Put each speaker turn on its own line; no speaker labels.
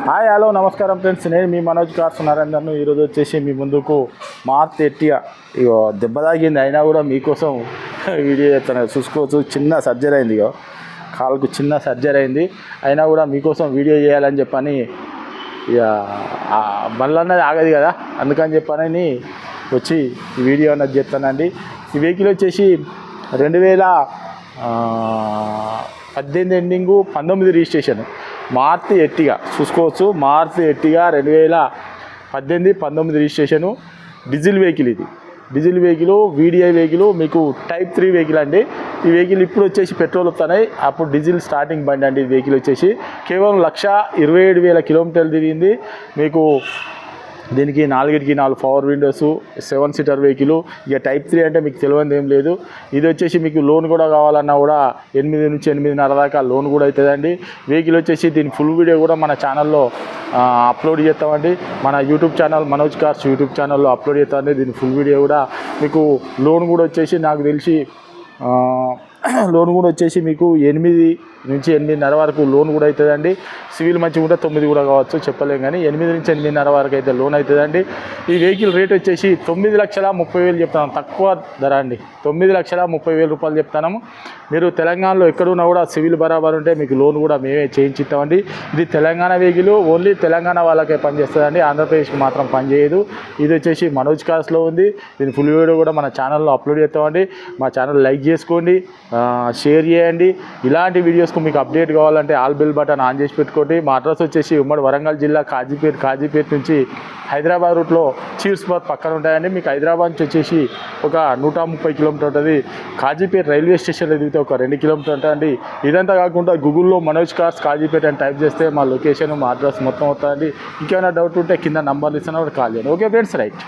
Hi hello నమస్కారం friends, నేను మీ Manoj cars నరేందర్ను. ఈరోజు వచ్చేసి మీ ముందుకు మార్త్ ఎట్టిగా ఇగో దెబ్బ తాగింది అయినా కూడా మీకోసం వీడియో చేస్తాను. చూసుకోవచ్చు, చిన్న సర్జరీ అయింది, ఇగో కాలుకు చిన్న సర్జరీ అయింది, అయినా కూడా మీకోసం వీడియో చేయాలని చెప్పని ఇక బండ్లు అన్నది ఆగదు కదా, అందుకని చెప్పని వచ్చి ఈ వీడియో అన్నది చేస్తానండి. ఈ వెహికల్ వచ్చేసి 2018 ఎండింగు 19 రిజిస్ట్రేషన్ మార్త్ ఎట్టిగా చూసుకోవచ్చు. మార్త్ ఎట్టిగా 2018-19 రిజిస్ట్రేషను డీజిల్ వెహికల్. ఇది డీజిల్ వెహికల్, వీడిఐ వెహికల్, మీకు టైప్ 3 వెహికల్ అండి. ఈ వెహికల్ ఇప్పుడు వచ్చేసి పెట్రోల్ వస్తున్నాయి, అప్పుడు డీజిల్ స్టార్టింగ్ బండి అండి. ఈ వెహికల్ వచ్చేసి కేవలం 1,27,000 కిలోమీటర్లు తిరిగింది. మీకు దీనికి 4 పవర్ విండోస్, 7 సీటర్ వెహికల్. ఇక టైప్ 3 అంటే మీకు తెలియదు ఏం లేదు. ఇది వచ్చేసి మీకు లోన్ కూడా కావాలన్నా కూడా 8 నుంచి 8.5 దాకా లోన్ కూడా అవుతుందండి. వెహికల్ వచ్చేసి దీని ఫుల్ వీడియో కూడా మన ఛానల్లో అప్లోడ్ చేస్తామండి. మన YouTube channel Manoj cars YouTube ఛానల్లో అప్లోడ్ చేస్తామండి. దీని ఫుల్ వీడియో కూడా మీకు లోన్ కూడా వచ్చేసి నాకు తెలిసి లోన్ కూడా వచ్చేసి మీకు 8 నుంచి 8.5 వరకు లోన్ కూడా అవుతుందండి. సివిల్ మంచిగా ఉంటే 9 కూడా కావచ్చు, చెప్పలేం, కానీ 8 నుంచి 8.5 వరకు అయితే లోన్ అవుతుందండి. ఈ వెహికల్ రేట్ వచ్చేసి 9,30,000 చెప్తాను, తక్కువ ధర అండి. 9,30,000 రూపాయలు చెప్తాను. మీరు తెలంగాణలో ఎక్కడున్నా కూడా సివిల్ బరాబర్ ఉంటే మీకు లోన్ కూడా మేమే చేయించిస్తామండి. ఇది తెలంగాణ వెహికల్, ఓన్లీ తెలంగాణ వాళ్ళకే పనిచేస్తుందండి, ఆంధ్రప్రదేశ్కి మాత్రం పనిచేయదు. ఇది వచ్చేసి మనోజ్ కార్స్లో ఉంది. దీని ఫుల్ వీడియో కూడా మన ఛానల్లో అప్లోడ్ చేస్తామండి. మా ఛానల్ లైక్ చేసుకోండి, షేర్ చేయండి. ఇలాంటి వీడియోస్కు మీకు అప్డేట్ కావాలంటే ఆల్ బెల్ బటన్ ఆన్ చేసి పెట్టుకోండి. మా అడ్రస్ వచ్చేసి ఉమ్మడి వరంగల్ జిల్లా కాజీపేట నుంచి హైదరాబాద్ రూట్లో చీర్స్బాద్ పక్కన ఉంటాయండి. మీకు హైదరాబాద్ నుంచి వచ్చేసి ఒక 130 కిలోమీటర్ ఉంటుంది. కాజీపేట రైల్వే స్టేషన్లో దిగితే ఒక 2 కిలోమీటర్ ఉంటుందండి. ఇదంతా కాకుండా గూగుల్లో మనోజ్ కార్స్ కాజీపేట అని టైప్ చేస్తే మా లొకేషన్, మా అడ్రస్ మొత్తం అవుతుందండి. ఇంకేమైనా డౌట్ ఉంటే కింద నంబర్లు ఇస్తాను, కాల్ చేయండి. Okay friends, right.